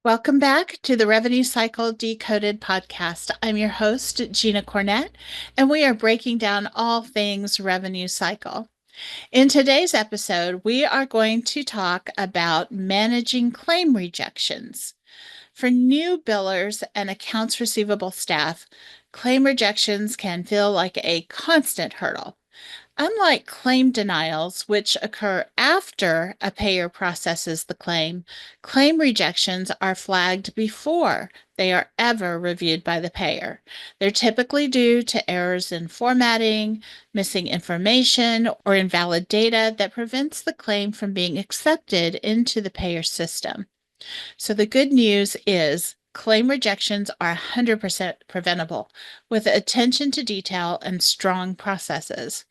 Welcome back to the Revenue Cycle Decoded podcast. I'm your host, Gina Cornett, and we are breaking down all things revenue cycle. In today's episode, we are going to talk about managing claim rejections. For new billers and accounts receivable staff, claim rejections can feel like a constant hurdle. Unlike claim denials, which occur after a payer processes the claim rejections are flagged before they are ever reviewed by the payer. They're typically due to errors in formatting, missing information, or invalid data that prevents the claim from being accepted into the payer system. So the good news is claim rejections are 100% preventable with attention to detail and strong processes.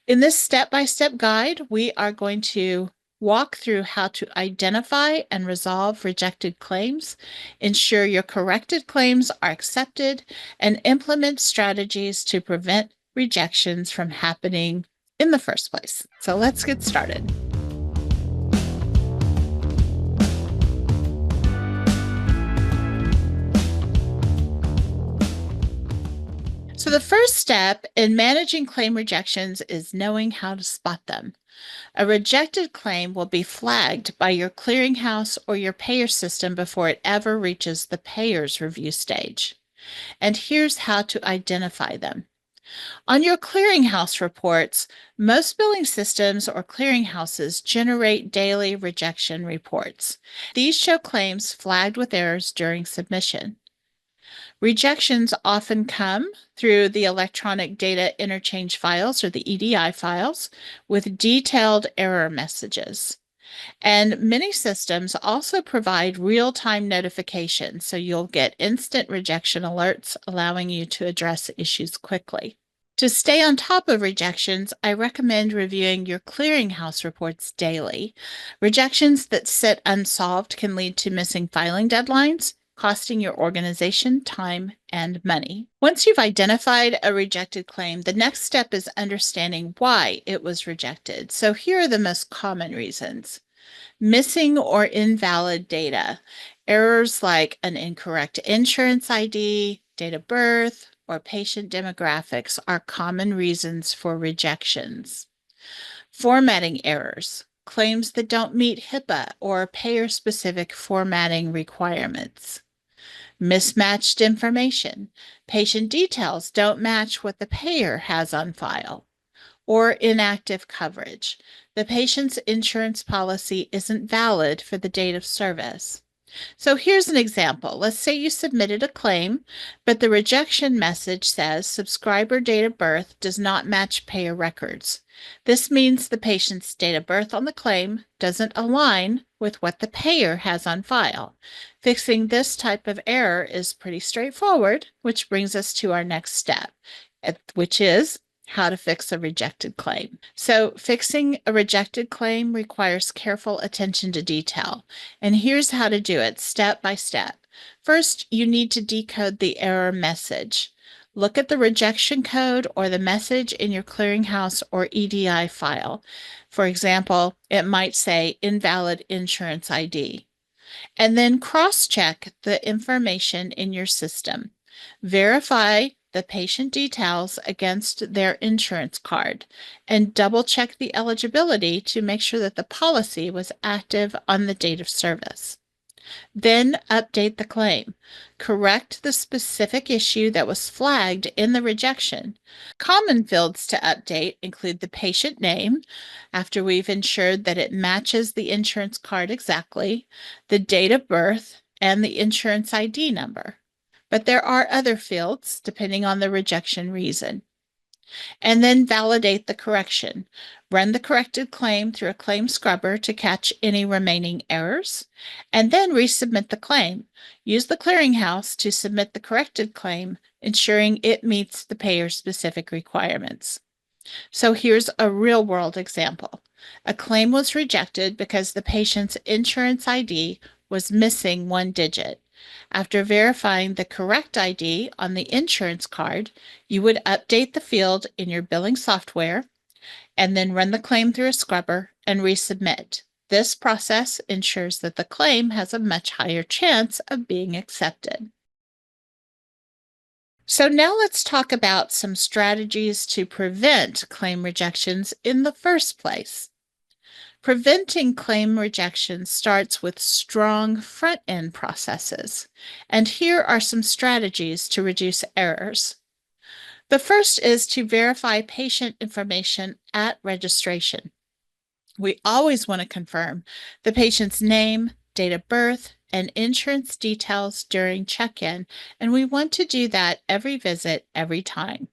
In this step-by-step guide, we are going to walk through how to identify and resolve rejected claims, ensure your corrected claims are accepted, and implement strategies to prevent rejections from happening in the first place. So let's get started. So the first step in managing claim rejections is knowing how to spot them. A rejected claim will be flagged by your clearinghouse or your payer system before it ever reaches the payer's review stage. And here's how to identify them. On your clearinghouse reports, most billing systems or clearinghouses generate daily rejection reports. These show claims flagged with errors during submission. Rejections often come through the electronic data interchange files, or the EDI files, with detailed error messages. And many systems also provide real-time notifications, so you'll get instant rejection alerts, allowing you to address issues quickly. To stay on top of rejections, I recommend reviewing your clearinghouse reports daily. Rejections that sit unsolved can lead to missing filing deadlines, costing your organization time and money. Once you've identified a rejected claim, the next step is understanding why it was rejected. So here are the most common reasons. Missing or invalid data. Errors like an incorrect insurance ID, date of birth, or patient demographics are common reasons for rejections. Formatting errors. Claims that don't meet HIPAA or payer-specific formatting requirements. Mismatched information. Patient details don't match what the payer has on file. Or inactive coverage. The patient's insurance policy isn't valid for the date of service. So here's an example. Let's say you submitted a claim, but the rejection message says subscriber date of birth does not match payer records. This means the patient's date of birth on the claim doesn't align with what the payer has on file. Fixing this type of error is pretty straightforward, which brings us to our next step, which is how to fix a rejected claim. So fixing a rejected claim requires careful attention to detail. And here's how to do it step by step. First, you need to decode the error message. Look at the rejection code or the message in your clearinghouse or EDI file. For example, it might say invalid insurance ID. And then cross-check the information in your system. Verify the patient details against their insurance card and double-check the eligibility to make sure that the policy was active on the date of service. Then update the claim. Correct the specific issue that was flagged in the rejection. Common fields to update include the patient name, after we've ensured that it matches the insurance card exactly, the date of birth, and the insurance ID number. But there are other fields depending on the rejection reason. And then validate the correction. Run the corrected claim through a claim scrubber to catch any remaining errors, and then resubmit the claim. Use the clearinghouse to submit the corrected claim, ensuring it meets the payer-specific requirements. So here's a real-world example. A claim was rejected because the patient's insurance ID was missing one digit. After verifying the correct ID on the insurance card, you would update the field in your billing software and then run the claim through a scrubber and resubmit. This process ensures that the claim has a much higher chance of being accepted. So now let's talk about some strategies to prevent claim rejections in the first place. Preventing claim rejection starts with strong front-end processes, and here are some strategies to reduce errors. The first is to verify patient information at registration. We always want to confirm the patient's name, date of birth, and insurance details during check-in, and we want to do that every visit, every time.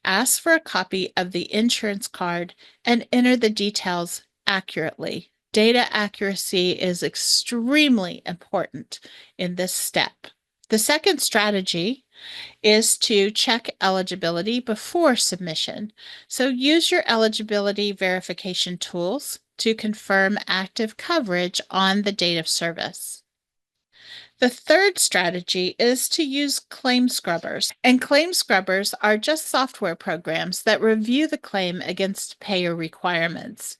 Ask for a copy of the insurance card and enter the details accurately. Data accuracy is extremely important in this step. The second strategy is to check eligibility before submission. So use your eligibility verification tools to confirm active coverage on the date of service. The third strategy is to use claim scrubbers. And claim scrubbers are just software programs that review the claim against payer requirements.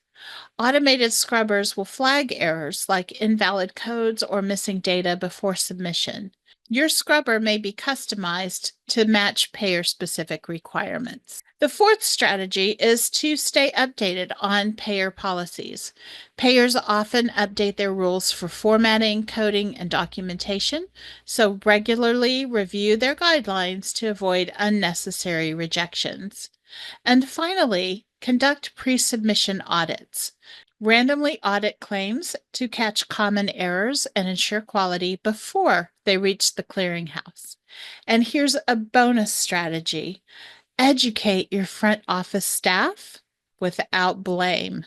Automated scrubbers will flag errors like invalid codes or missing data before submission. Your scrubber may be customized to match payer-specific requirements. The fourth strategy is to stay updated on payer policies. Payers often update their rules for formatting, coding, and documentation, so regularly review their guidelines to avoid unnecessary rejections. And finally, conduct pre-submission audits. Randomly audit claims to catch common errors and ensure quality before they reach the clearinghouse. And here's a bonus strategy. Educate your front office staff without blame.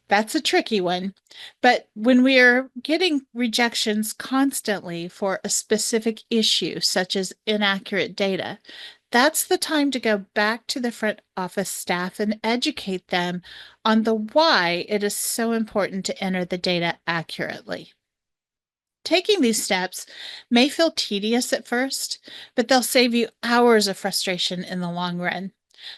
That's a tricky one. But when we are getting rejections constantly for a specific issue, such as inaccurate data, that's the time to go back to the front office staff and educate them on the why it is so important to enter the data accurately. Taking these steps may feel tedious at first, but they'll save you hours of frustration in the long run.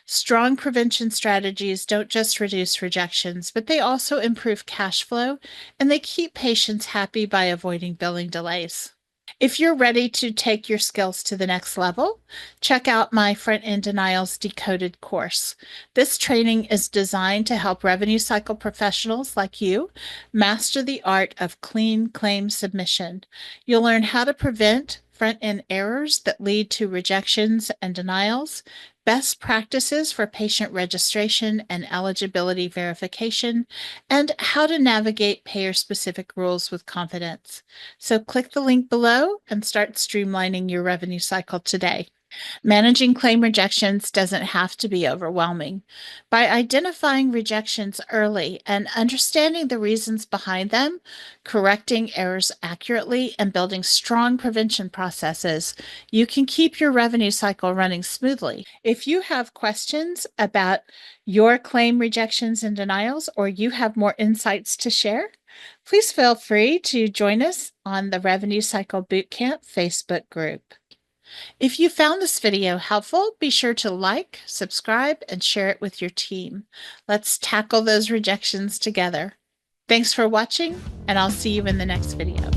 Strong prevention strategies don't just reduce rejections, but they also improve cash flow and they keep patients happy by avoiding billing delays. If you're ready to take your skills to the next level, check out my Front-End Denials Decoded course. This training is designed to help revenue cycle professionals like you master the art of clean claim submission. You'll learn how to prevent front-end errors that lead to rejections and denials, best practices for patient registration and eligibility verification, and how to navigate payer-specific rules with confidence. So click the link below and start streamlining your revenue cycle today. Managing claim rejections doesn't have to be overwhelming. By identifying rejections early and understanding the reasons behind them, correcting errors accurately, and building strong prevention processes, you can keep your revenue cycle running smoothly. If you have questions about your claim rejections and denials, or you have more insights to share, please feel free to join us on the Revenue Cycle Bootcamp Facebook group. If you found this video helpful, be sure to like, subscribe, and share it with your team. Let's tackle those rejections together. Thanks for watching, and I'll see you in the next video.